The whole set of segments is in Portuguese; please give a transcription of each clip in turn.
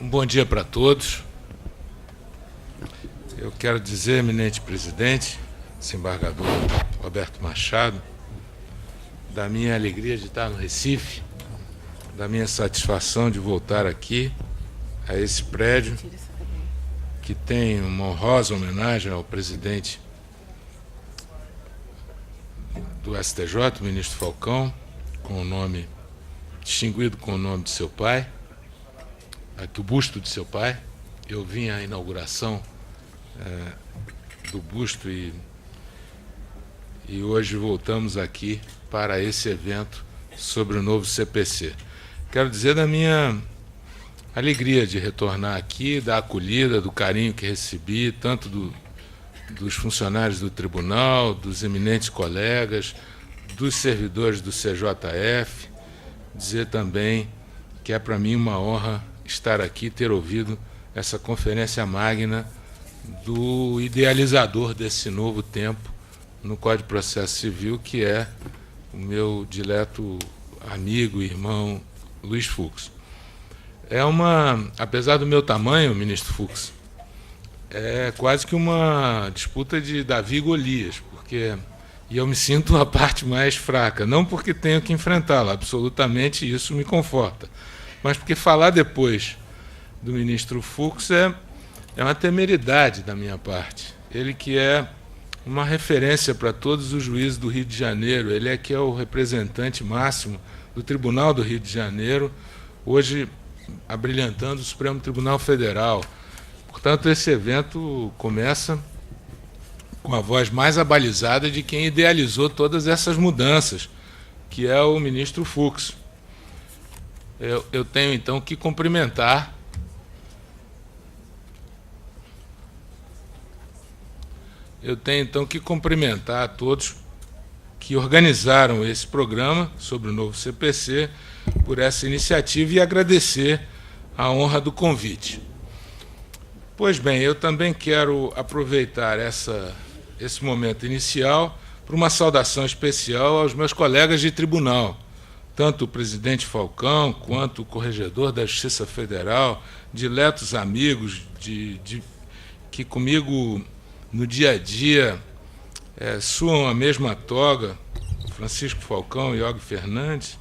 Um bom dia para todos. Eu quero dizer, eminente presidente, desembargador Roberto Machado, da minha alegria de estar no Recife, da minha satisfação de voltar aqui, a esse prédio, que tem uma honrosa homenagem ao presidente do STJ, o ministro Falcão, com o nome, distinguido com o nome de seu pai, do busto de seu pai. Eu vim à inauguração do busto e hoje voltamos aqui para esse evento sobre o novo CPC. Quero dizer da minha alegria de retornar aqui, da acolhida, do carinho que recebi, tanto dos funcionários do tribunal, dos eminentes colegas, dos servidores do CJF, dizer também que é para mim uma honra estar aqui, ter ouvido essa conferência magna do idealizador desse novo tempo no Código de Processo Civil, que é o meu dileto amigo e irmão Luiz Fux. Apesar do meu tamanho, ministro Fux, é quase que uma disputa de Davi e Golias, e eu me sinto a parte mais fraca, não porque tenho que enfrentá-la, absolutamente isso me conforta, mas porque falar depois do ministro Fux é uma temeridade da minha parte. Ele que é uma referência para todos os juízes do Rio de Janeiro, ele que é o representante máximo do Tribunal do Rio de Janeiro, hoje abrilhantando o Supremo Tribunal Federal. Portanto, esse evento começa com a voz mais abalizada de quem idealizou todas essas mudanças, que é o ministro Fux. Eu tenho, então, que cumprimentar a todos que organizaram esse programa sobre o novo CPC por essa iniciativa e agradecer a honra do convite. Pois bem, eu também quero aproveitar esse momento inicial para uma saudação especial aos meus colegas de tribunal, tanto o presidente Falcão quanto o corregedor da Justiça Federal, diletos amigos que comigo no dia a dia suam a mesma toga, Francisco Falcão e Og Fernandes.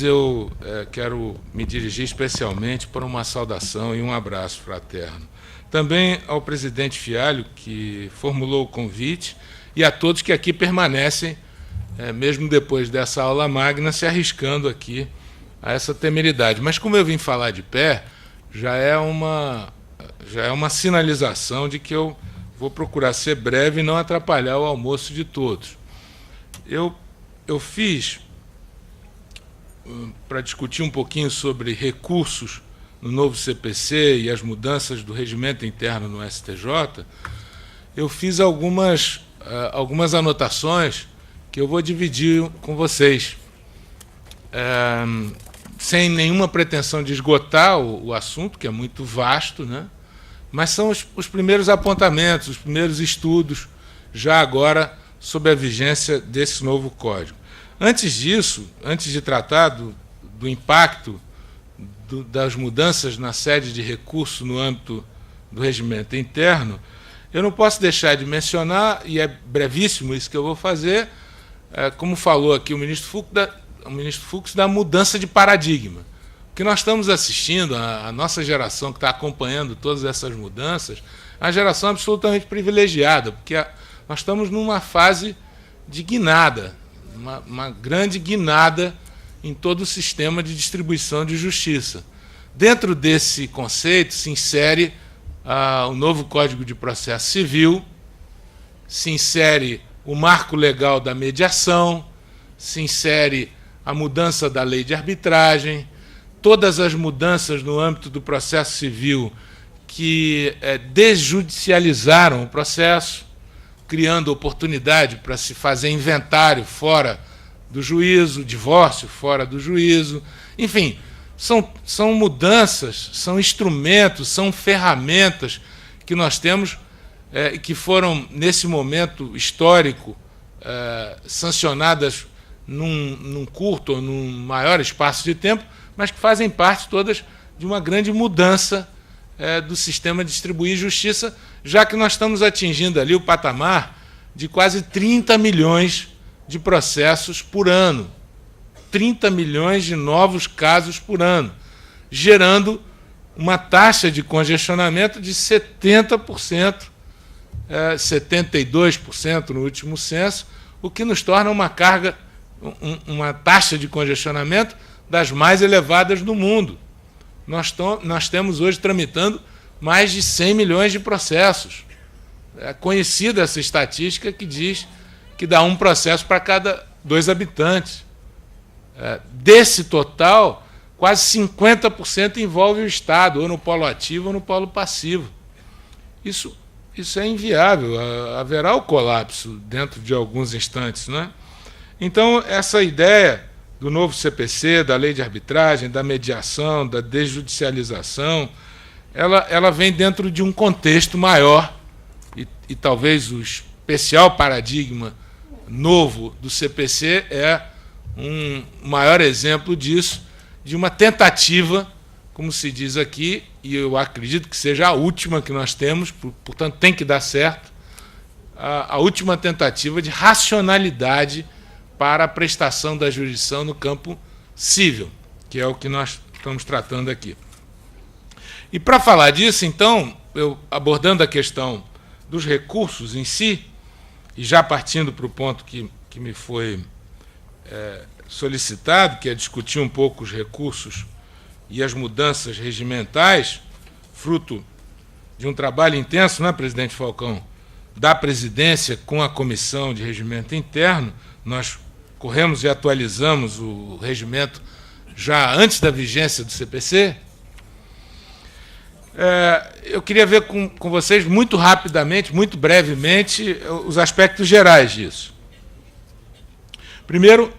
Eu quero me dirigir especialmente para uma saudação e um abraço fraterno. Também ao presidente Fialho, que formulou o convite, e a todos que aqui permanecem, mesmo depois dessa aula magna, se arriscando aqui a essa temeridade. Mas como eu vim falar de pé, já é uma sinalização de que eu vou procurar ser breve e não atrapalhar o almoço de todos. Eu fiz, para discutir um pouquinho sobre recursos no novo CPC e as mudanças do regimento interno no STJ, eu fiz algumas anotações que eu vou dividir com vocês, sem nenhuma pretensão de esgotar o assunto, que é muito vasto, né? Mas são os primeiros apontamentos, os primeiros estudos, já agora, sob a vigência desse novo código. Antes disso, antes de tratar do impacto das mudanças na sede de recurso no âmbito do regimento interno, eu não posso deixar de mencionar, e é brevíssimo isso que eu vou fazer, como falou aqui o ministro Fux, da mudança de paradigma. O que nós estamos assistindo, a nossa geração que está acompanhando todas essas mudanças, é uma geração absolutamente privilegiada, porque nós estamos numa fase de guinada, uma grande guinada em todo o sistema de distribuição de justiça. Dentro desse conceito se insere o novo Código de Processo Civil, se insere o marco legal da mediação, se insere a mudança da lei de arbitragem, todas as mudanças no âmbito do processo civil que desjudicializaram o processo, criando oportunidade para se fazer inventário fora do juízo, divórcio fora do juízo. Enfim, são mudanças, são instrumentos, são ferramentas que nós temos e que foram, nesse momento histórico, sancionadas num curto ou num maior espaço de tempo, mas que fazem parte todas de uma grande mudança do sistema de distribuir justiça, já que nós estamos atingindo ali o patamar de quase 30 milhões de processos por ano. 30 milhões de novos casos por ano, gerando uma taxa de congestionamento de 70%, 72% no último censo, o que nos torna uma carga, uma taxa de congestionamento das mais elevadas do mundo. Nós temos hoje tramitando mais de 100 milhões de processos. É conhecida essa estatística que diz que dá um processo para cada 2 habitantes. Desse total, quase 50% envolve o Estado, ou no polo ativo ou no polo passivo. Isso é inviável, haverá o colapso dentro de alguns instantes, não é? Então, essa ideia do novo CPC, da lei de arbitragem, da mediação, da desjudicialização, ela vem dentro de um contexto maior, e talvez o especial paradigma novo do CPC é um maior exemplo disso, de uma tentativa, como se diz aqui, e eu acredito que seja a última que nós temos, portanto tem que dar certo, a última tentativa de racionalidade para a prestação da jurisdição no campo civil, que é o que nós estamos tratando aqui. E para falar disso, então, eu abordando a questão dos recursos em si, e já partindo para o ponto que me foi solicitado, que é discutir um pouco os recursos e as mudanças regimentais, fruto de um trabalho intenso, não é, presidente Falcão, da presidência com a Comissão de Regimento Interno. Nós corremos e atualizamos o regimento já antes da vigência do CPC. Eu queria ver com vocês, muito rapidamente, muito brevemente, os aspectos gerais disso. Primeiro,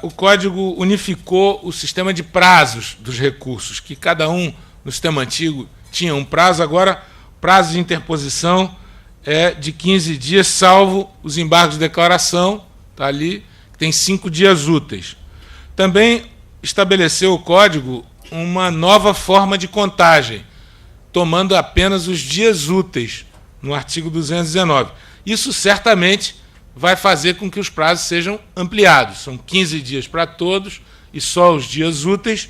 o Código unificou o sistema de prazos dos recursos, que cada um, no sistema antigo, tinha um prazo. Agora, o prazo de interposição é de 15 dias, salvo os embargos de declaração, está ali, tem 5 dias úteis. Também estabeleceu o Código uma nova forma de contagem, tomando apenas os dias úteis, no artigo 219. Isso certamente vai fazer com que os prazos sejam ampliados. São 15 dias para todos e só os dias úteis.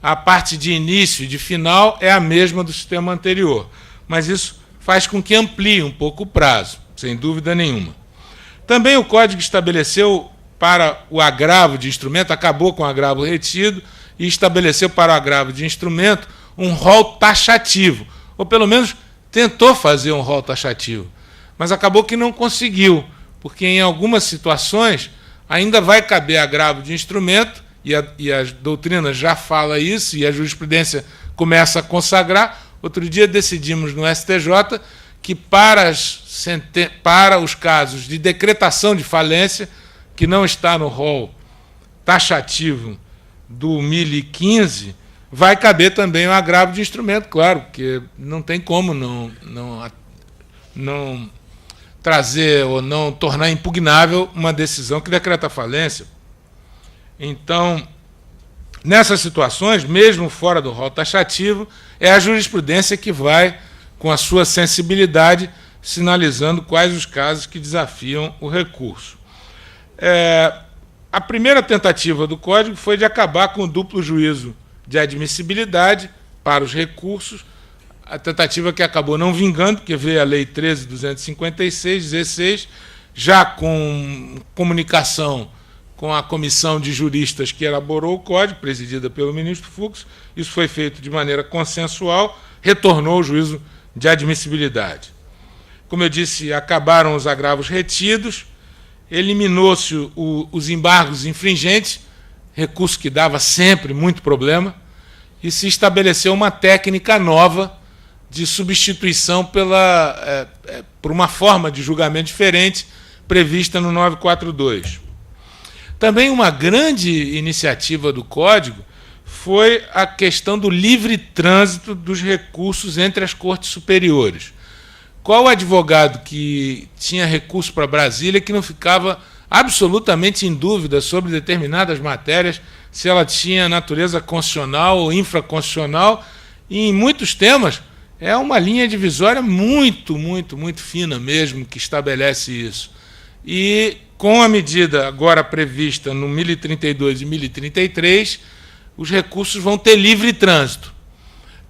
A parte de início e de final é a mesma do sistema anterior, mas isso faz com que amplie um pouco o prazo, sem dúvida nenhuma. Também o Código estabeleceu para o agravo de instrumento, acabou com o agravo retido, e estabeleceu para o agravo de instrumento um rol taxativo, ou pelo menos tentou fazer um rol taxativo, mas acabou que não conseguiu, porque em algumas situações ainda vai caber agravo de instrumento, e a doutrina já fala isso, e a jurisprudência começa a consagrar. Outro dia decidimos no STJ que para os casos de decretação de falência, que não está no rol taxativo do 1015, vai caber também o agravo de instrumento, claro, porque não tem como não trazer ou não tornar impugnável uma decisão que decreta falência. Então, nessas situações, mesmo fora do rol taxativo, é a jurisprudência que vai, com a sua sensibilidade, sinalizando quais os casos que desafiam o recurso. A primeira tentativa do Código foi de acabar com o duplo juízo de admissibilidade para os recursos, a tentativa que acabou não vingando, porque veio a Lei 13.256/16, já com comunicação com a comissão de juristas que elaborou o Código, presidida pelo ministro Fux. Isso foi feito de maneira consensual, retornou o juízo de admissibilidade. Como eu disse, acabaram os agravos retidos, eliminou-se os embargos infringentes, recurso que dava sempre muito problema, e se estabeleceu uma técnica nova de substituição por uma forma de julgamento diferente prevista no 942. Também uma grande iniciativa do Código foi a questão do livre trânsito dos recursos entre as cortes superiores. Qual advogado que tinha recurso para Brasília que não ficava absolutamente em dúvida sobre determinadas matérias, se ela tinha natureza constitucional ou infraconstitucional, e em muitos temas é uma linha divisória muito, muito, muito fina mesmo que estabelece isso. E com a medida agora prevista no 1032 e 1033, os recursos vão ter livre trânsito.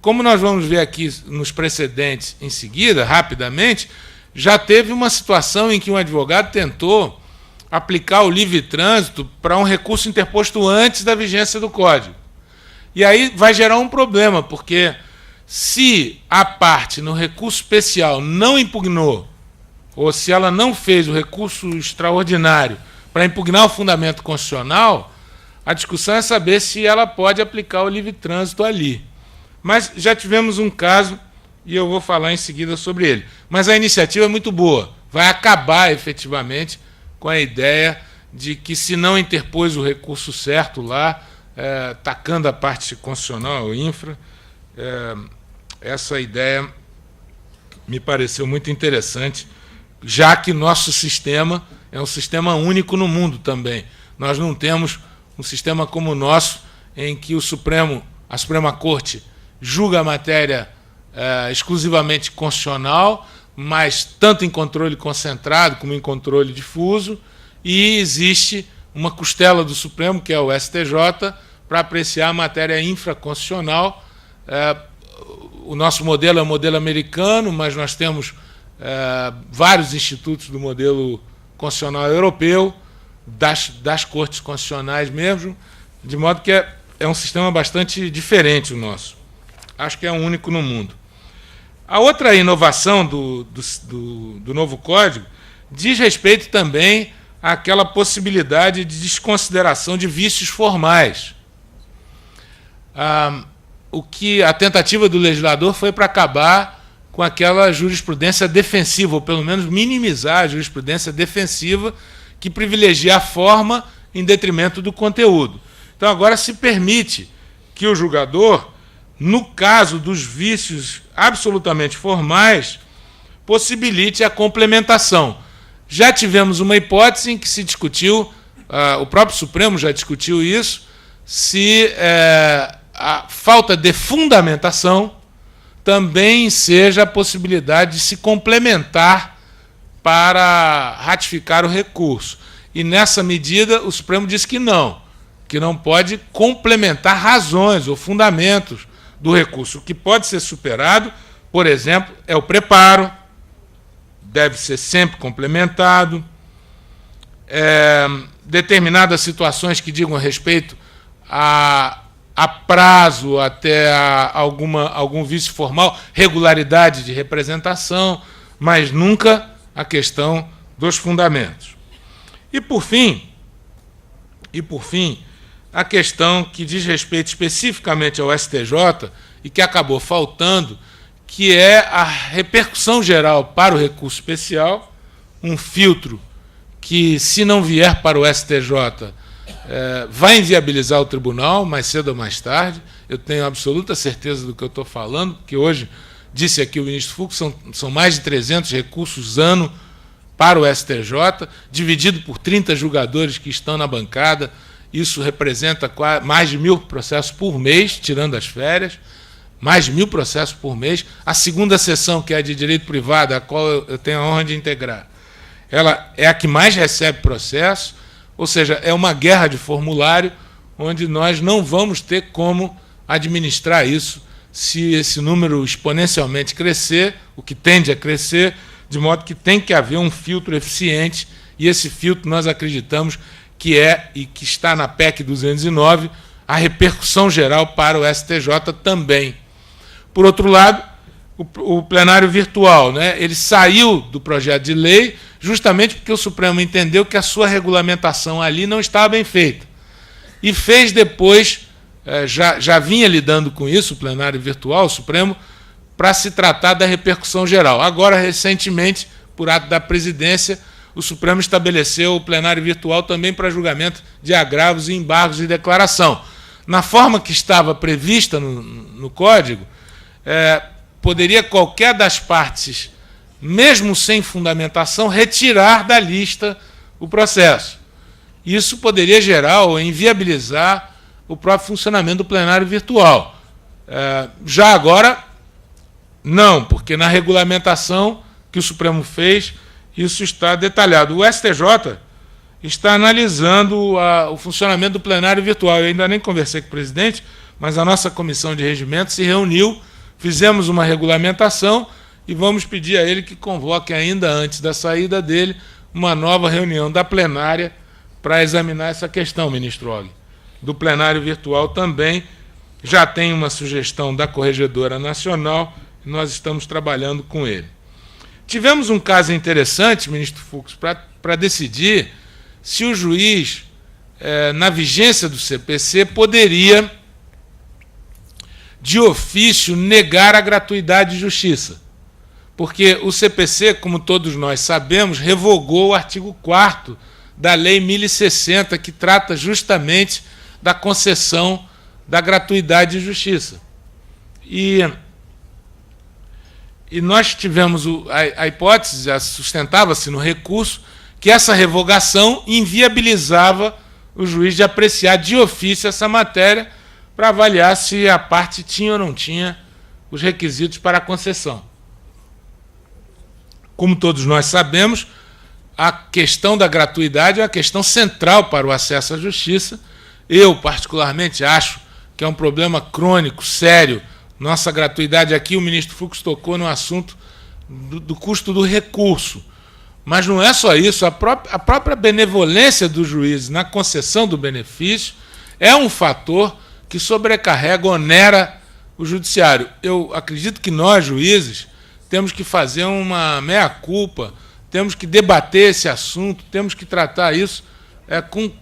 Como nós vamos ver aqui nos precedentes em seguida, rapidamente, já teve uma situação em que um advogado tentou aplicar o livre trânsito para um recurso interposto antes da vigência do Código. E aí vai gerar um problema, porque se a parte no recurso especial não impugnou, ou se ela não fez o recurso extraordinário para impugnar o fundamento constitucional, a discussão é saber se ela pode aplicar o livre trânsito ali. Mas já tivemos um caso, e eu vou falar em seguida sobre ele. Mas a iniciativa é muito boa, vai acabar efetivamente com a ideia de que, se não interpôs o recurso certo lá, tacando a parte constitucional, o infra, essa ideia me pareceu muito interessante, já que nosso sistema é um sistema único no mundo também. Nós não temos um sistema como o nosso, em que a Suprema Corte julga a matéria exclusivamente constitucional, mas tanto em controle concentrado como em controle difuso, e existe uma costela do Supremo, que é o STJ, para apreciar a matéria infraconstitucional. O nosso modelo é o modelo americano, mas nós temos vários institutos do modelo constitucional europeu, das cortes constitucionais mesmo, de modo que é um sistema bastante diferente o nosso. Acho que é o único no mundo. A outra inovação do novo Código diz respeito também àquela possibilidade de desconsideração de vícios formais. A tentativa do legislador foi para acabar com aquela jurisprudência defensiva, ou pelo menos minimizar a jurisprudência defensiva, que privilegia a forma em detrimento do conteúdo. Então, agora se permite que o julgador, no caso dos vícios absolutamente formais, possibilite a complementação. Já tivemos uma hipótese em que se discutiu, o próprio Supremo já discutiu isso, se a falta de fundamentação também seja a possibilidade de se complementar para ratificar o recurso. E, nessa medida, o Supremo disse que não pode complementar razões ou fundamentos do recurso. O que pode ser superado, por exemplo, é o preparo, deve ser sempre complementado, determinadas situações que digam respeito a prazo, até algum vício formal, regularidade de representação, mas nunca a questão dos fundamentos. E, por fim, a questão que diz respeito especificamente ao STJ e que acabou faltando, que é a repercussão geral para o recurso especial, um filtro que, se não vier para o STJ, vai inviabilizar o tribunal, mais cedo ou mais tarde. Eu tenho absoluta certeza do que eu estou falando, porque hoje, disse aqui o ministro Fux, são mais de 300 recursos ano para o STJ, dividido por 30 julgadores que estão na bancada. Isso representa mais de 1.000 processos por mês, tirando as férias, mais de 1.000 processos por mês. A segunda sessão, que é a de direito privado, a qual eu tenho a honra de integrar, ela é a que mais recebe processo, ou seja, é uma guerra de formulário, onde nós não vamos ter como administrar isso se esse número exponencialmente crescer, o que tende a crescer, de modo que tem que haver um filtro eficiente, e esse filtro nós acreditamos que e que está na PEC 209, a repercussão geral para o STJ também. Por outro lado, o plenário virtual, ele saiu do projeto de lei justamente porque o Supremo entendeu que a sua regulamentação ali não estava bem feita. E fez depois, já vinha lidando com isso, o plenário virtual, o Supremo, para se tratar da repercussão geral. Agora, recentemente, por ato da presidência, o Supremo estabeleceu o plenário virtual também para julgamento de agravos e embargos de declaração. Na forma que estava prevista no Código, poderia qualquer das partes, mesmo sem fundamentação, retirar da lista o processo. Isso poderia gerar ou inviabilizar o próprio funcionamento do plenário virtual. Já agora, não, porque na regulamentação que o Supremo fez, isso está detalhado. O STJ está analisando o funcionamento do plenário virtual. Eu ainda nem conversei com o presidente, mas a nossa comissão de regimento se reuniu, fizemos uma regulamentação e vamos pedir a ele que convoque, ainda antes da saída dele, uma nova reunião da plenária para examinar essa questão, ministro Og. Do plenário virtual também já tem uma sugestão da Corregedora Nacional e nós estamos trabalhando com ele. Tivemos um caso interessante, ministro Fux, para decidir se o juiz, na vigência do CPC, poderia, de ofício, negar a gratuidade de justiça. Porque o CPC, como todos nós sabemos, revogou o artigo 4º da Lei 1060, que trata justamente da concessão da gratuidade de justiça. E nós tivemos a hipótese, sustentava-se no recurso, que essa revogação inviabilizava o juiz de apreciar de ofício essa matéria para avaliar se a parte tinha ou não tinha os requisitos para a concessão. Como todos nós sabemos, a questão da gratuidade é uma questão central para o acesso à justiça. Eu, particularmente, acho que é um problema crônico, sério. Nossa gratuidade aqui, o ministro Fux tocou no assunto do custo do recurso. Mas não é só isso, a própria benevolência do juiz na concessão do benefício é um fator que sobrecarrega, onera o judiciário. Eu acredito que nós, juízes, temos que fazer uma meia-culpa, temos que debater esse assunto, temos que tratar isso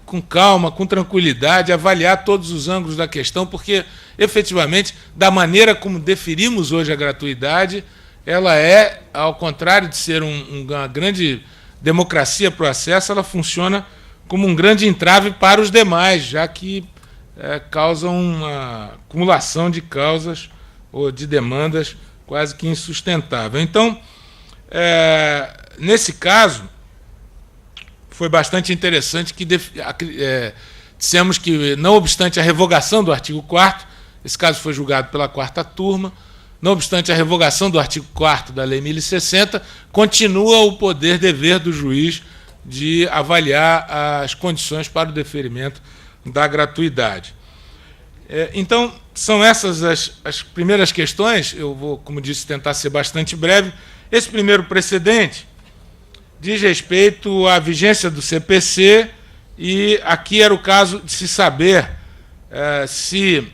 com calma, com tranquilidade, avaliar todos os ângulos da questão, porque, efetivamente, da maneira como definimos hoje a gratuidade, ela é, ao contrário de ser uma grande democracia para o acesso, ela funciona como um grande entrave para os demais, já que causa uma acumulação de causas ou de demandas quase que insustentável. Então, nesse caso, foi bastante interessante que dissemos que, não obstante a revogação do artigo 4º, esse caso foi julgado pela 4ª turma, não obstante a revogação do artigo 4º da Lei 1060, continua o poder-dever do juiz de avaliar as condições para o deferimento da gratuidade. Então, são essas as primeiras questões. Eu vou, como disse, tentar ser bastante breve. Esse primeiro precedente diz respeito à vigência do CPC, e aqui era o caso de se saber se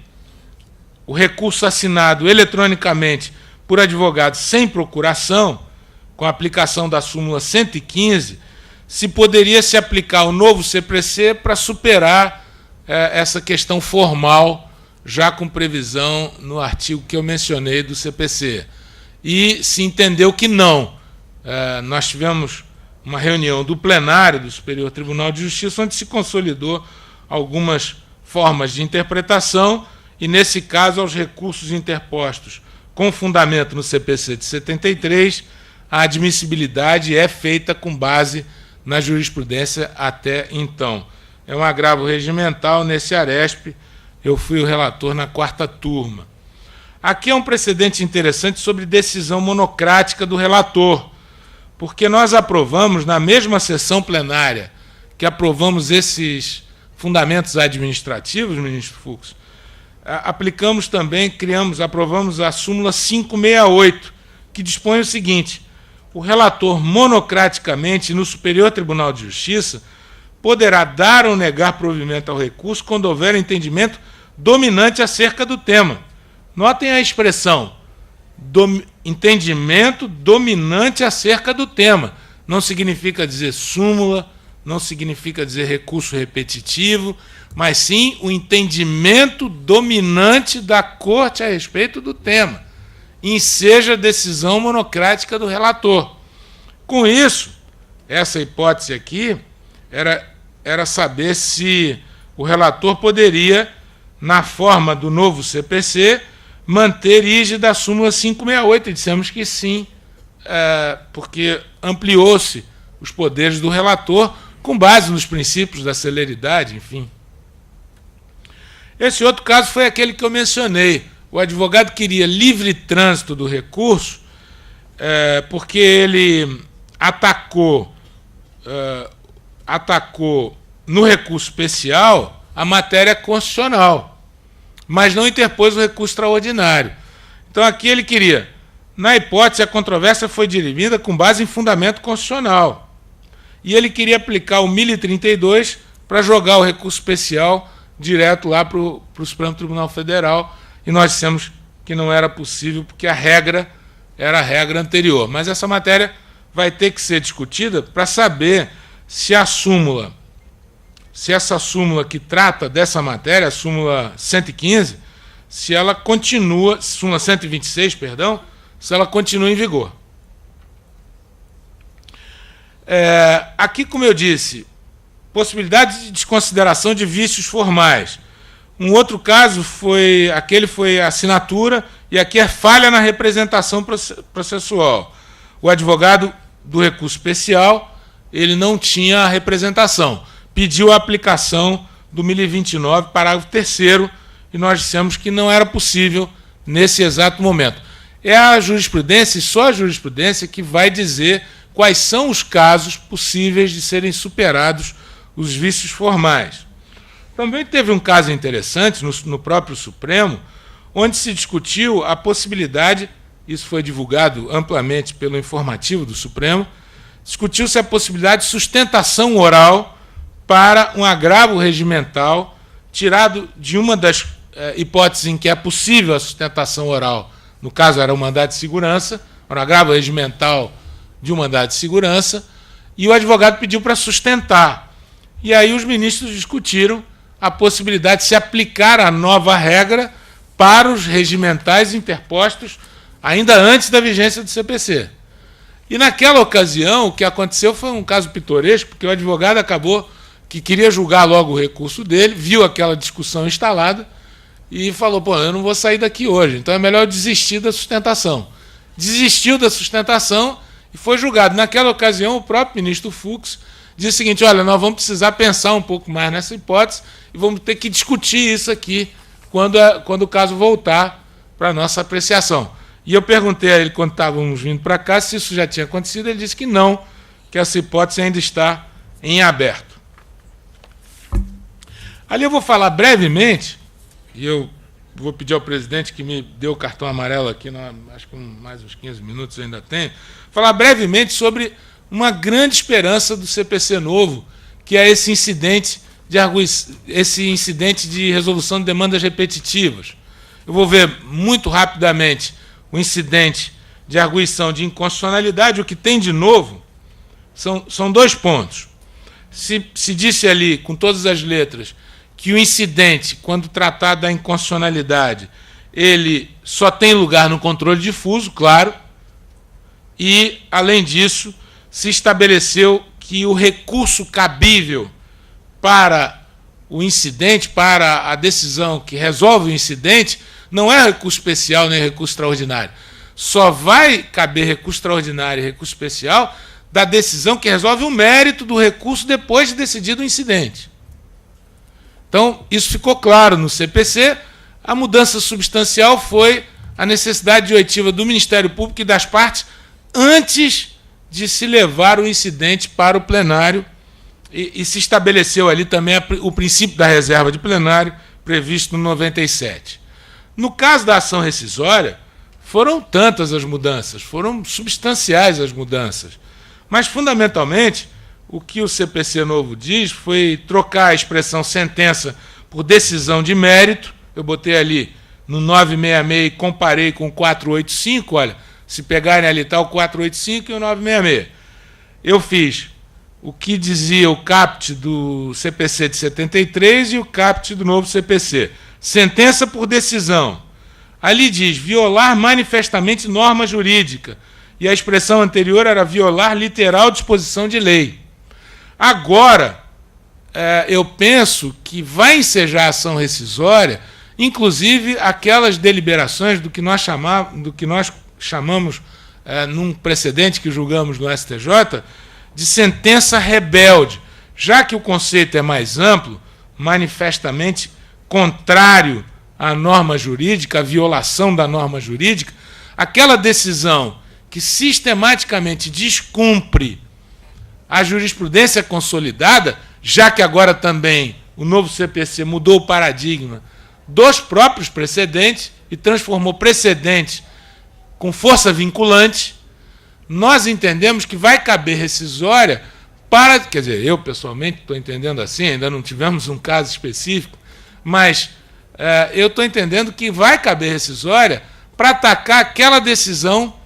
o recurso assinado eletronicamente por advogado sem procuração, com a aplicação da súmula 115, se poderia se aplicar o novo CPC para superar essa questão formal, já com previsão no artigo que eu mencionei do CPC. E se entendeu que não. Nós tivemos uma reunião do plenário do Superior Tribunal de Justiça, onde se consolidou algumas formas de interpretação, e, nesse caso, aos recursos interpostos com fundamento no CPC de 73, a admissibilidade é feita com base na jurisprudência até então. É um agravo regimental nesse ARESP, eu fui o relator na 4ª turma. Aqui é um precedente interessante sobre decisão monocrática do relator, porque nós aprovamos, na mesma sessão plenária que aprovamos esses fundamentos administrativos, ministro Fux, aplicamos também, aprovamos a súmula 568, que dispõe o seguinte: o relator monocraticamente no Superior Tribunal de Justiça poderá dar ou negar provimento ao recurso quando houver entendimento dominante acerca do tema. Notem a expressão, entendimento dominante acerca do tema. Não significa dizer súmula, não significa dizer recurso repetitivo, mas sim o entendimento dominante da Corte a respeito do tema, enseja a decisão monocrática do relator. Com isso, essa hipótese aqui era saber se o relator poderia, na forma do novo CPC, manter rígida a súmula 568, e dissemos que sim, porque ampliou-se os poderes do relator, com base nos princípios da celeridade, enfim. Esse outro caso foi aquele que eu mencionei. O advogado queria livre trânsito do recurso, porque ele atacou no recurso especial a matéria constitucional, mas não interpôs o recurso extraordinário. Então aqui ele queria, na hipótese, a controvérsia foi dirimida com base em fundamento constitucional. E ele queria aplicar o 1032 para jogar o recurso especial direto lá para o Supremo Tribunal Federal, e nós dissemos que não era possível, porque a regra era a regra anterior. Mas essa matéria vai ter que ser discutida para saber se essa súmula que trata dessa matéria, a súmula 115, se ela continua, súmula 126, perdão, se ela continua em vigor. Aqui, como eu disse, possibilidade de desconsideração de vícios formais. Um outro caso foi a assinatura, e aqui é falha na representação processual. O advogado do recurso especial, ele não tinha a representação, pediu a aplicação do 1029, parágrafo 3º, e nós dissemos que não era possível nesse exato momento. É a jurisprudência, e só a jurisprudência, que vai dizer quais são os casos possíveis de serem superados os vícios formais. Também teve um caso interessante no próprio Supremo, onde se discutiu a possibilidade, isso foi divulgado amplamente pelo informativo do Supremo, discutiu-se a possibilidade de sustentação oral para um agravo regimental, tirado de uma das hipóteses em que é possível a sustentação oral, no caso era o mandado de segurança, um agravo regimental de um mandado de segurança, e o advogado pediu para sustentar. E aí os ministros discutiram a possibilidade de se aplicar a nova regra para os regimentais interpostos ainda antes da vigência do CPC. E naquela ocasião, o que aconteceu foi um caso pitoresco, porque o advogado acabou que queria julgar logo o recurso dele, viu aquela discussão instalada e falou, eu não vou sair daqui hoje, então é melhor eu desistir da sustentação. Desistiu da sustentação e foi julgado. Naquela ocasião, o próprio ministro Fux disse o seguinte, olha, nós vamos precisar pensar um pouco mais nessa hipótese e vamos ter que discutir isso aqui quando o caso voltar para a nossa apreciação. E eu perguntei a ele, quando estávamos vindo para cá, se isso já tinha acontecido. Ele disse que não, que essa hipótese ainda está em aberto. Ali eu vou falar brevemente, e eu vou pedir ao presidente que me dê o cartão amarelo aqui, acho que mais uns 15 minutos eu ainda tenho, falar brevemente sobre uma grande esperança do CPC novo, que é esse incidente de resolução de demandas repetitivas. Eu vou ver muito rapidamente o incidente de arguição de inconstitucionalidade. O que tem de novo são dois pontos. Se disse ali, com todas as letras, que o incidente, quando tratado da inconstitucionalidade, ele só tem lugar no controle difuso, claro, e, além disso, se estabeleceu que o recurso cabível para o incidente, para a decisão que resolve o incidente, não é recurso especial nem recurso extraordinário. Só vai caber recurso extraordinário e recurso especial da decisão que resolve o mérito do recurso depois de decidido o incidente. Então, isso ficou claro no CPC. A mudança substancial foi a necessidade de oitiva do Ministério Público e das partes antes de se levar o incidente para o plenário, e se estabeleceu ali também o princípio da reserva de plenário, previsto no 97. No caso da ação rescisória, foram tantas as mudanças, foram substanciais as mudanças, mas, fundamentalmente, o que o CPC novo diz foi trocar a expressão sentença por decisão de mérito. Eu botei ali no 966 e comparei com o 485, olha, se pegarem ali está o 485 e o 966. Eu fiz o que dizia o caput do CPC de 73 e o caput do novo CPC. Sentença por decisão. Ali diz violar manifestamente norma jurídica, e a expressão anterior era violar literal disposição de lei. Agora, eu penso que vai ensejar a ação rescisória, inclusive aquelas deliberações do que nós chamamos, num precedente que julgamos no STJ, de sentença rebelde, Já que o conceito é mais amplo, manifestamente contrário à norma jurídica, à violação da norma jurídica, aquela decisão que sistematicamente descumpre a jurisprudência consolidada, já que agora também o novo CPC mudou o paradigma dos próprios precedentes e transformou precedentes com força vinculante, nós entendemos que vai caber rescisória para... Quer dizer, eu pessoalmente estou entendendo assim, ainda não tivemos um caso específico, mas eu estou entendendo que vai caber rescisória para atacar aquela decisão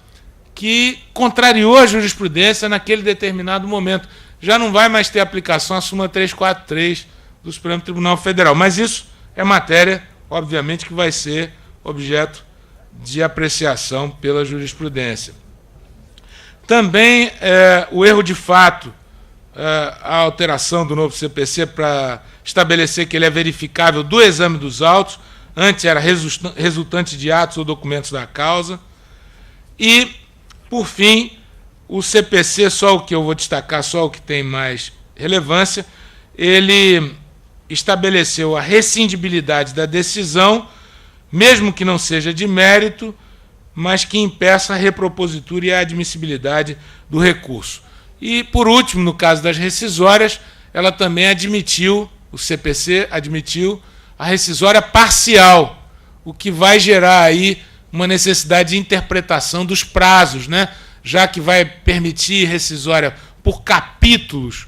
que contrariou a jurisprudência naquele determinado momento. Já não vai mais ter aplicação a súmula 343 do Supremo Tribunal Federal. Mas isso é matéria, obviamente, que vai ser objeto de apreciação pela jurisprudência. Também o erro de fato, a alteração do novo CPC para estabelecer que ele é verificável do exame dos autos, antes era resultante de atos ou documentos da causa. E, por fim, o CPC, só o que eu vou destacar, só o que tem mais relevância, ele estabeleceu a rescindibilidade da decisão, mesmo que não seja de mérito, mas que impeça a repropositura e a admissibilidade do recurso. E, por último, no caso das rescisórias, ela também admitiu, o CPC admitiu, a rescisória parcial, o que vai gerar aí uma necessidade de interpretação dos prazos, né? Já que vai permitir rescisória por capítulos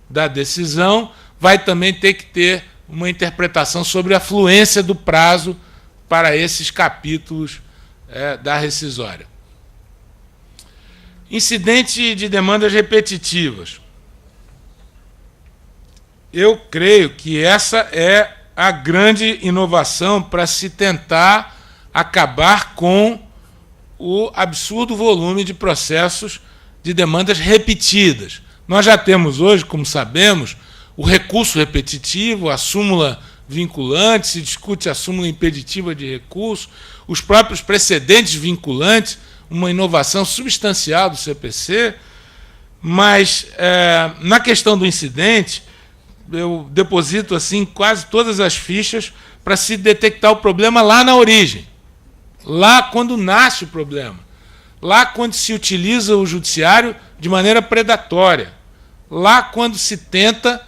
da decisão, vai também ter que ter uma interpretação sobre a fluência do prazo para esses capítulos da rescisória. Incidente de demandas repetitivas. Eu creio que essa é a grande inovação para se tentar acabar com o absurdo volume de processos de demandas repetidas. Nós já temos hoje, como sabemos, o recurso repetitivo, a súmula vinculante, se discute a súmula impeditiva de recurso, os próprios precedentes vinculantes, uma inovação substancial do CPC, mas na questão do incidente, eu deposito assim quase todas as fichas para se detectar o problema lá na origem, lá quando nasce o problema, lá quando se utiliza o judiciário de maneira predatória, lá quando se tenta,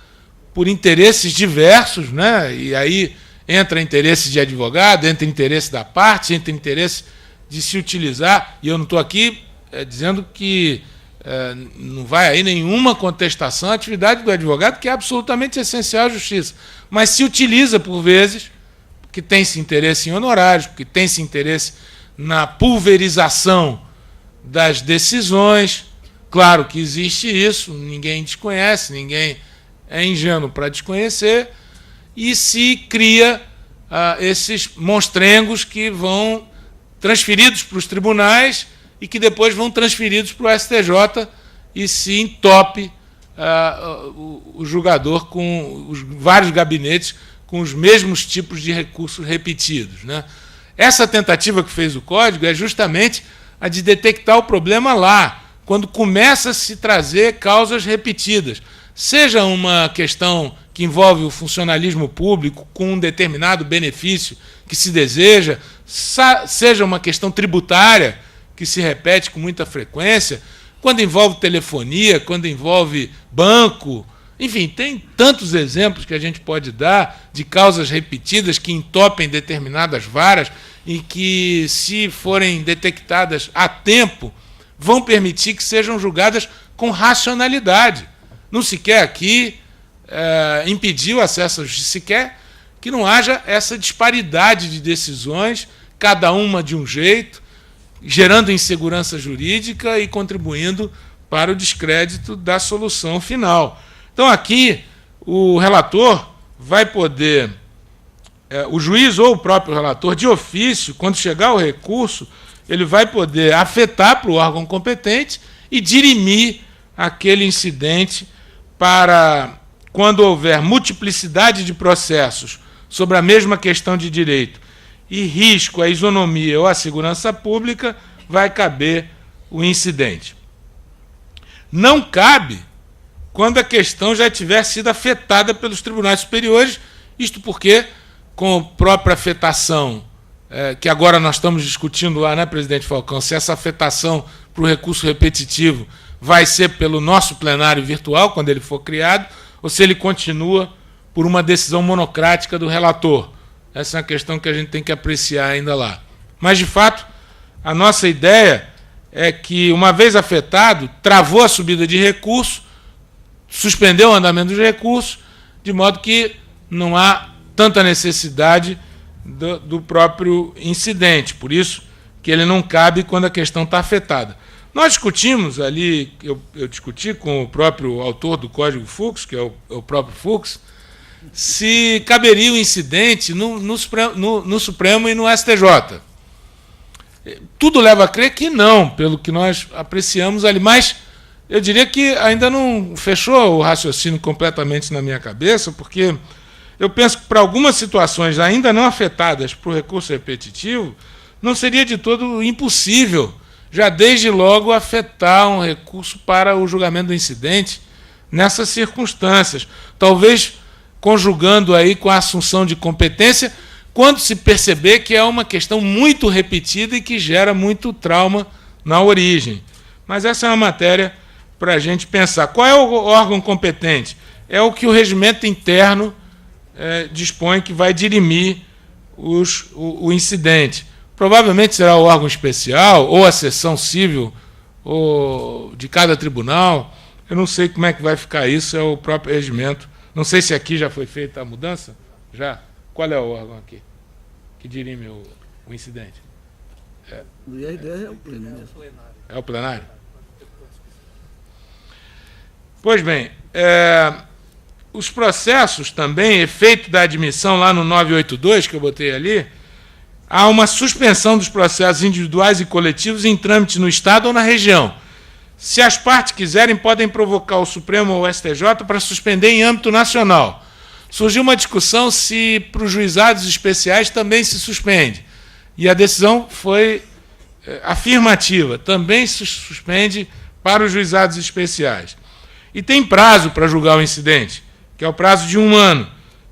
por interesses diversos, né? E aí entra interesse de advogado, entra interesse da parte, entra interesse de se utilizar, e eu não estou aqui dizendo que não vai aí nenhuma contestação à atividade do advogado, que é absolutamente essencial à justiça, mas se utiliza, por vezes, porque tem-se interesse em honorários, porque tem-se interesse na pulverização das decisões. Claro que existe isso, ninguém desconhece, ninguém é ingênuo para desconhecer, e se cria esses monstrengos que vão transferidos para os tribunais e que depois vão transferidos para o STJ e se entope o julgador com os vários gabinetes com os mesmos tipos de recursos repetidos, né? Essa tentativa que fez o Código é justamente a de detectar o problema lá, quando começa a se trazer causas repetidas, seja uma questão que envolve o funcionalismo público com um determinado benefício que se deseja, seja uma questão tributária que se repete com muita frequência, quando envolve telefonia, quando envolve banco, enfim, tem tantos exemplos que a gente pode dar de causas repetidas que entopem determinadas varas e que, se forem detectadas a tempo, vão permitir que sejam julgadas com racionalidade. Não se quer aqui impedir o acesso à justiça, se quer que não haja essa disparidade de decisões, cada uma de um jeito, gerando insegurança jurídica e contribuindo para o descrédito da solução final. Então, aqui, o relator vai poder, o juiz ou o próprio relator, de ofício, quando chegar o recurso, ele vai poder afetar para o órgão competente e dirimir aquele incidente para, quando houver multiplicidade de processos sobre a mesma questão de direito e risco à isonomia ou à segurança pública, vai caber o incidente. Não cabe quando a questão já tiver sido afetada pelos tribunais superiores, isto porque, com a própria afetação, que agora nós estamos discutindo lá, né, presidente Falcão, se essa afetação para o recurso repetitivo vai ser pelo nosso plenário virtual, quando ele for criado, ou se ele continua por uma decisão monocrática do relator. Essa é uma questão que a gente tem que apreciar ainda lá. Mas, de fato, a nossa ideia é que, uma vez afetado, travou a subida de recurso, suspendeu o andamento dos recursos, de modo que não há tanta necessidade do próprio incidente. Por isso que ele não cabe quando a questão está afetada. Nós discutimos ali, eu discuti com o próprio autor do Código Fux, que é o próprio Fux, se caberia o incidente no Supremo e no STJ. Tudo leva a crer que não, pelo que nós apreciamos ali, mas eu diria que ainda não fechou o raciocínio completamente na minha cabeça, porque eu penso que para algumas situações ainda não afetadas por recurso repetitivo, não seria de todo impossível, já desde logo, afetar um recurso para o julgamento do incidente nessas circunstâncias. Talvez conjugando aí com a assunção de competência, quando se perceber que é uma questão muito repetida e que gera muito trauma na origem. Mas essa é uma matéria para a gente pensar. Qual é o órgão competente? É o que o regimento interno dispõe que vai dirimir o incidente. Provavelmente será o órgão especial ou a seção civil ou de cada tribunal. Eu não sei como é que vai ficar isso, é o próprio regimento. Não sei se aqui já foi feita a mudança. Já? Qual é o órgão aqui que dirime o incidente? O IRDR é o pleno mesmo. É o plenário? Pois bem, os processos também, efeito da admissão lá no 982, que eu botei ali, há uma suspensão dos processos individuais e coletivos em trâmite no Estado ou na região. Se as partes quiserem, podem provocar o Supremo ou o STJ para suspender em âmbito nacional. Surgiu uma discussão se para os juizados especiais também se suspende. E a decisão foi afirmativa, também se suspende para os juizados especiais. E tem prazo para julgar o incidente, que é o prazo de 1 ano.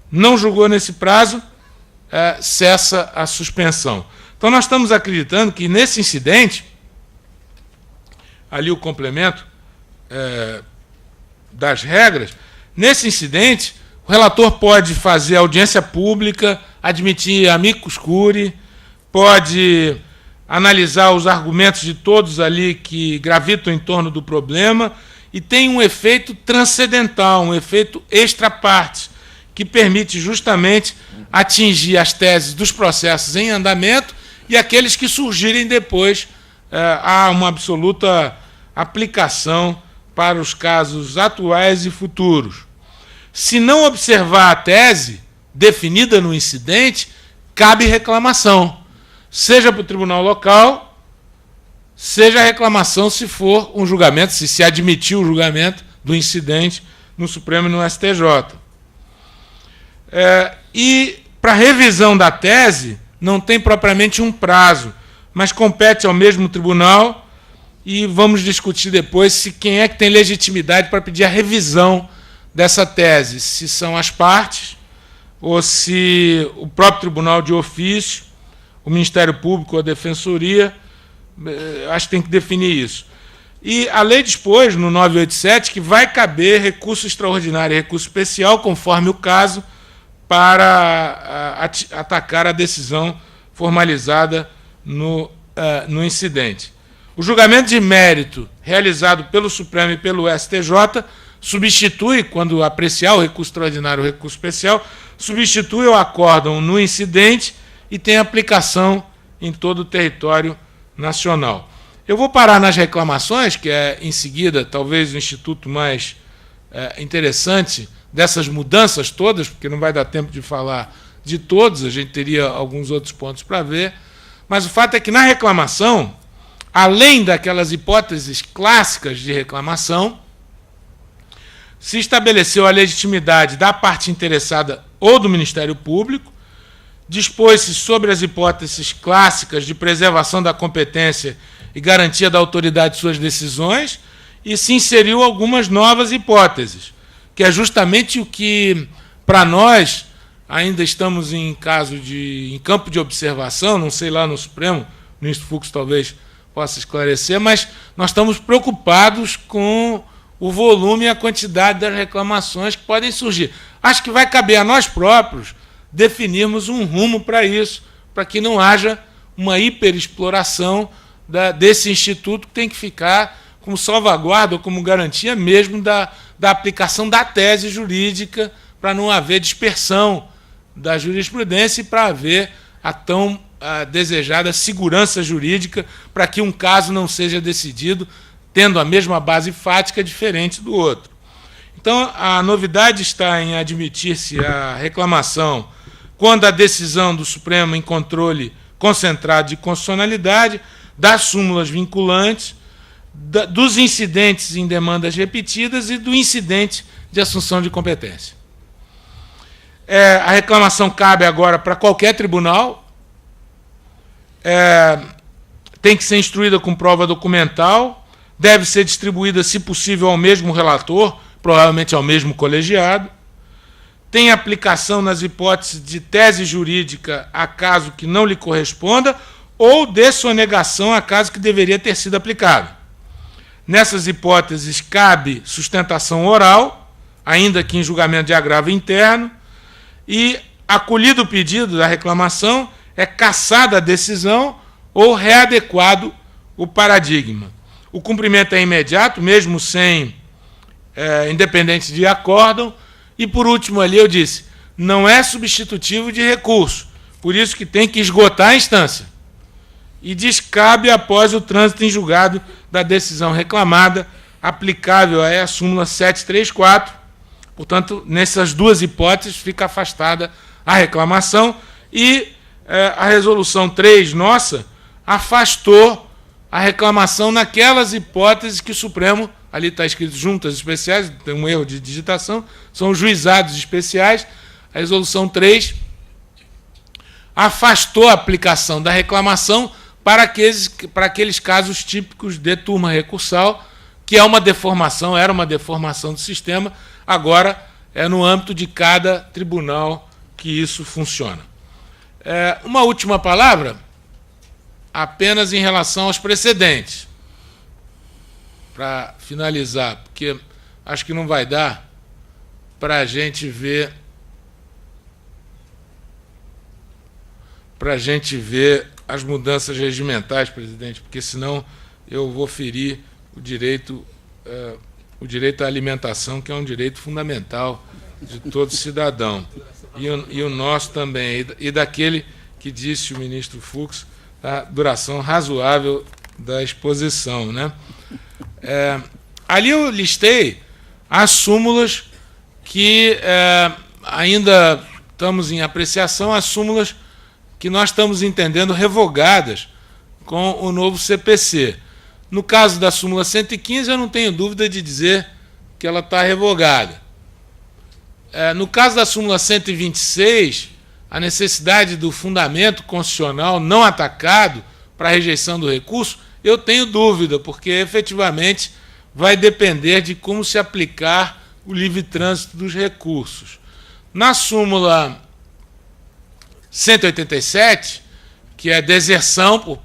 Não julgou nesse prazo, cessa a suspensão. Então, nós estamos acreditando que, nesse incidente, ali o complemento das regras, nesse incidente, o relator pode fazer audiência pública, admitir amicus curiae, pode analisar os argumentos de todos ali que gravitam em torno do problema e tem um efeito transcendental, um efeito extra partes, que permite justamente atingir as teses dos processos em andamento e aqueles que surgirem depois há uma absoluta aplicação para os casos atuais e futuros. Se não observar a tese definida no incidente, cabe reclamação, seja para o tribunal local, seja a reclamação se for um julgamento, se admitir o julgamento do incidente no Supremo e no STJ. E para revisão da tese, não tem propriamente um prazo, mas compete ao mesmo tribunal e vamos discutir depois se quem é que tem legitimidade para pedir a revisão dessa tese, se são as partes ou se o próprio tribunal de ofício, o Ministério Público ou a Defensoria. Acho que tem que definir isso. E a lei dispôs, no 987, que vai caber recurso extraordinário e recurso especial, conforme o caso, para atacar a decisão formalizada no incidente. O julgamento de mérito realizado pelo Supremo e pelo STJ substitui, quando apreciar o recurso extraordinário ou o recurso especial, substitui o acórdão no incidente e tem aplicação em todo o território nacional. Eu vou parar nas reclamações, que é, em seguida, talvez o instituto mais interessante dessas mudanças todas, porque não vai dar tempo de falar de todos, a gente teria alguns outros pontos para ver, mas o fato é que na reclamação, além daquelas hipóteses clássicas de reclamação, se estabeleceu a legitimidade da parte interessada ou do Ministério Público, dispôs-se sobre as hipóteses clássicas de preservação da competência e garantia da autoridade de suas decisões, e se inseriu algumas novas hipóteses, que é justamente o que, para nós, ainda estamos em campo de observação, não sei lá no Supremo, o ministro Fux talvez possa esclarecer, mas nós estamos preocupados com o volume e a quantidade das reclamações que podem surgir. Acho que vai caber a nós próprios definirmos um rumo para isso, para que não haja uma hiperexploração desse instituto, que tem que ficar como salvaguarda ou como garantia mesmo da aplicação da tese jurídica, para não haver dispersão da jurisprudência e para haver a tão desejada segurança jurídica, para que um caso não seja decidido tendo a mesma base fática diferente do outro. Então, a novidade está em admitir-se a reclamação quando a decisão do Supremo em controle concentrado de constitucionalidade, das súmulas vinculantes, dos incidentes em demandas repetidas e do incidente de assunção de competência. A reclamação cabe agora para qualquer tribunal, tem que ser instruída com prova documental, deve ser distribuída, se possível, ao mesmo relator, provavelmente ao mesmo colegiado, tem aplicação nas hipóteses de tese jurídica a caso que não lhe corresponda ou de sonegação a caso que deveria ter sido aplicado. Nessas hipóteses, cabe sustentação oral, ainda que em julgamento de agravo interno, e, acolhido o pedido da reclamação, é cassada a decisão ou readequado o paradigma. O cumprimento é imediato, mesmo sem independente de acórdão. E, por último, ali eu disse, não é substitutivo de recurso, por isso que tem que esgotar a instância. E descabe após o trânsito em julgado da decisão reclamada, aplicável aí a súmula 734. Portanto, nessas duas hipóteses, fica afastada a reclamação e a resolução 3 nossa afastou a reclamação naquelas hipóteses que o Supremo, ali está escrito juntas especiais, tem um erro de digitação, são os juizados especiais. A resolução 3 afastou a aplicação da reclamação para aqueles casos típicos de turma recursal, que é uma deformação, era uma deformação do sistema, agora é no âmbito de cada tribunal que isso funciona. Uma última palavra, apenas em relação aos precedentes, para finalizar, porque acho que não vai dar para a gente ver as mudanças regimentais, presidente, porque senão eu vou ferir o direito à alimentação, que é um direito fundamental de todo cidadão, e o nosso também, e daquele que disse o ministro Fux, a duração razoável da exposição, né? Ali eu listei as súmulas que ainda estamos em apreciação, as súmulas que nós estamos entendendo revogadas com o novo CPC. No caso da súmula 115, eu não tenho dúvida de dizer que ela está revogada. No caso da súmula 126, a necessidade do fundamento constitucional não atacado para a rejeição do recurso, eu tenho dúvida, porque efetivamente vai depender de como se aplicar o livre trânsito dos recursos. Na súmula 187, que é deserção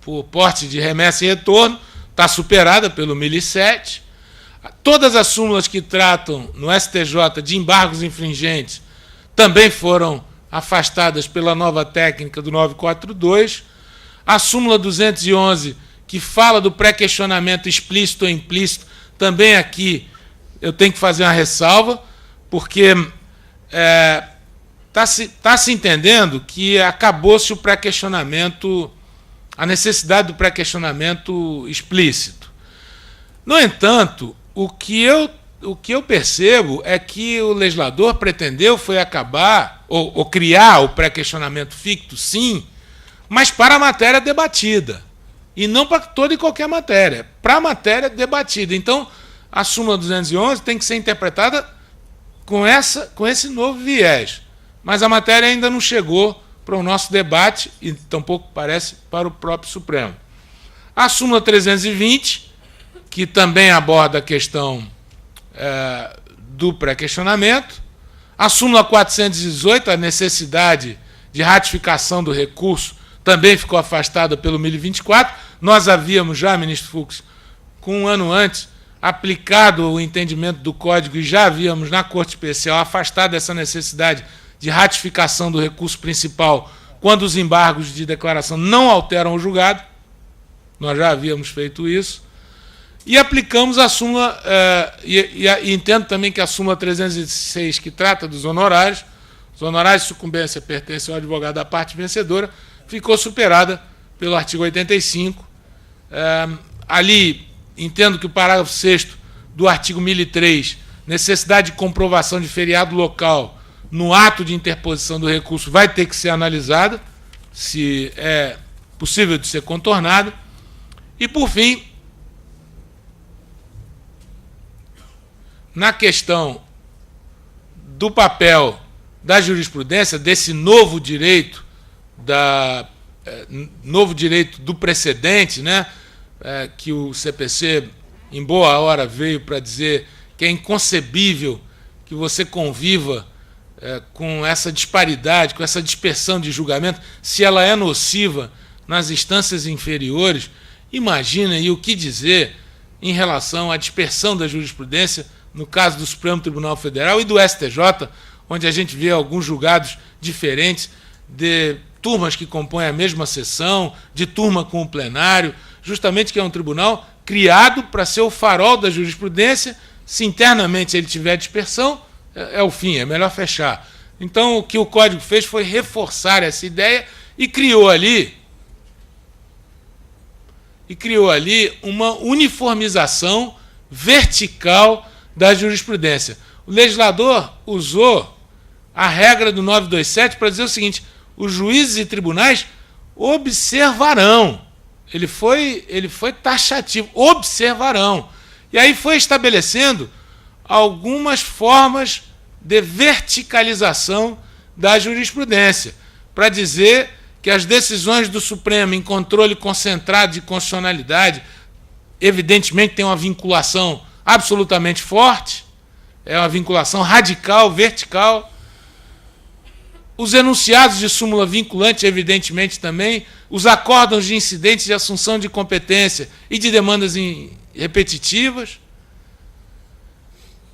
por porte de remessa e retorno, está superada pelo 1007. Todas as súmulas que tratam no STJ de embargos infringentes também foram afastadas pela nova técnica do 942. A súmula 211, que fala do pré-questionamento explícito ou implícito, também aqui eu tenho que fazer uma ressalva, porque está se entendendo que acabou-se o pré-questionamento, a necessidade do pré-questionamento explícito. No entanto, o que eu percebo é que o legislador pretendeu foi acabar, ou criar o pré-questionamento ficto, sim, mas para a matéria debatida, e não para toda e qualquer matéria, para a matéria debatida. Então, a súmula 211 tem que ser interpretada com esse novo viés, mas a matéria ainda não chegou para o nosso debate, e tampouco parece para o próprio Supremo. A súmula 320, que também aborda a questão do pré-questionamento. A súmula 418, a necessidade de ratificação do recurso, também ficou afastada pelo 1024. Nós havíamos já, ministro Fux, com um ano antes, aplicado o entendimento do Código e já havíamos, na Corte Especial, afastado essa necessidade de ratificação do recurso principal quando os embargos de declaração não alteram o julgado. Nós já havíamos feito isso. E aplicamos a súmula, e entendo também que a súmula 306, que trata dos honorários, os honorários de sucumbência pertencem ao advogado da parte vencedora, ficou superada pelo artigo 85. Ali, entendo que o parágrafo 6º do artigo 1003, necessidade de comprovação de feriado local no ato de interposição do recurso, vai ter que ser analisada, se é possível de ser contornado. E, por fim, na questão do papel da jurisprudência, desse novo direito, novo direito do precedente, né, que o CPC, em boa hora, veio para dizer que é inconcebível que você conviva com essa disparidade, com essa dispersão de julgamento, se ela é nociva nas instâncias inferiores. Imagina aí o que dizer em relação à dispersão da jurisprudência no caso do Supremo Tribunal Federal e do STJ, onde a gente vê alguns julgados diferentes, de turmas que compõem a mesma sessão, de turma com o plenário, justamente que é um tribunal criado para ser o farol da jurisprudência. Se internamente ele tiver dispersão, é o fim, é melhor fechar. Então, o que o Código fez foi reforçar essa ideia e criou ali uma uniformização vertical da jurisprudência. O legislador usou a regra do 927 para dizer o seguinte: os juízes e tribunais observarão. Ele foi taxativo, observarão. E aí foi estabelecendo algumas formas de verticalização da jurisprudência, para dizer que as decisões do Supremo em controle concentrado de constitucionalidade, evidentemente, têm uma vinculação absolutamente forte, é uma vinculação radical, vertical. Os enunciados de súmula vinculante, evidentemente, também, os acórdãos de incidentes de assunção de competência e de demandas repetitivas.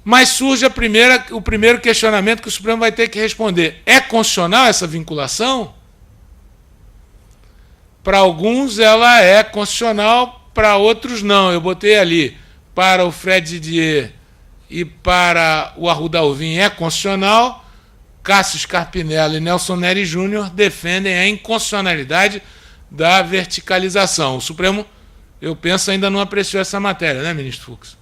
Mas surge o primeiro questionamento que o Supremo vai ter que responder: é constitucional essa vinculação? Para alguns ela é constitucional, para outros não. Eu botei ali, para o Fred Didier e para o Arruda Alvim é constitucional. Cássio Scarpinello e Nelson Neri Júnior defendem a inconstitucionalidade da verticalização. O Supremo, eu penso, ainda não apreciou essa matéria, né, ministro Fux?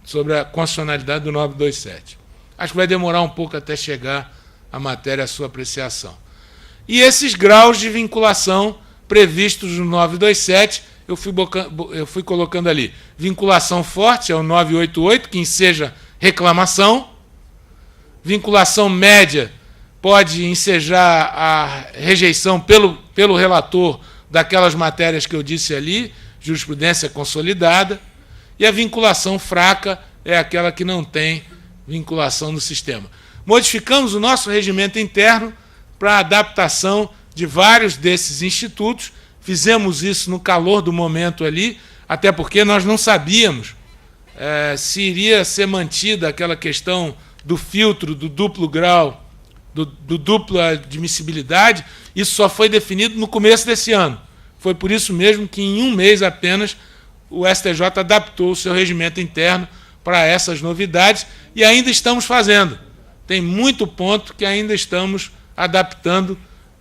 Sobre a constitucionalidade do 927. Acho que vai demorar um pouco até chegar a matéria à sua apreciação. E esses graus de vinculação previstos no 927, eu fui colocando ali. Vinculação forte é o 988, que enseja reclamação. Vinculação média pode ensejar a rejeição pelo relator daquelas matérias que eu disse ali, jurisprudência consolidada. E a vinculação fraca é aquela que não tem vinculação no sistema. Modificamos o nosso regimento interno para a adaptação de vários desses institutos. Fizemos isso no calor do momento ali, até porque nós não sabíamos se iria ser mantida aquela questão do filtro, do duplo grau, do dupla admissibilidade. Isso só foi definido no começo desse ano. Foi por isso mesmo que, em um mês apenas, o STJ adaptou o seu regimento interno para essas novidades, e ainda estamos fazendo. Tem muito ponto que ainda estamos adaptando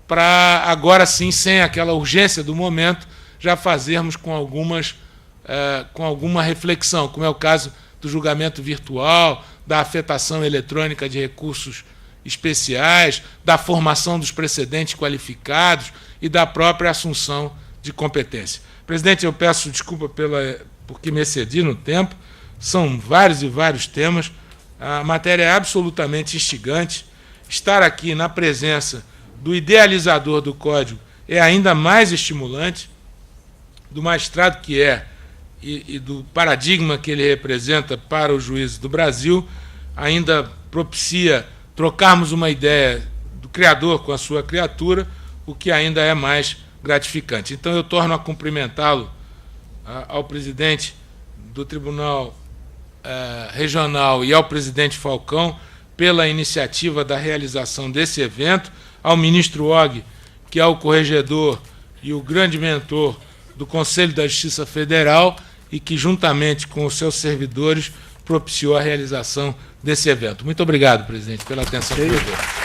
para, agora sim, sem aquela urgência do momento, já fazermos com alguma reflexão, como é o caso do julgamento virtual, da afetação eletrônica de recursos especiais, da formação dos precedentes qualificados e da própria assunção de competência. Presidente, eu peço desculpa porque me excedi no tempo. São vários e vários temas. A matéria é absolutamente instigante. Estar aqui na presença do idealizador do Código é ainda mais estimulante, do magistrado que é e do paradigma que ele representa para o juízo do Brasil, ainda propicia trocarmos uma ideia do Criador com a sua criatura, o que ainda é mais gratificante. Então, eu torno a cumprimentá-lo, ao presidente do Tribunal Regional e ao presidente Falcão pela iniciativa da realização desse evento, ao ministro Og, que é o corregedor e o grande mentor do Conselho da Justiça Federal e que, juntamente com os seus servidores, propiciou a realização desse evento. Muito obrigado, presidente, pela atenção que me deu.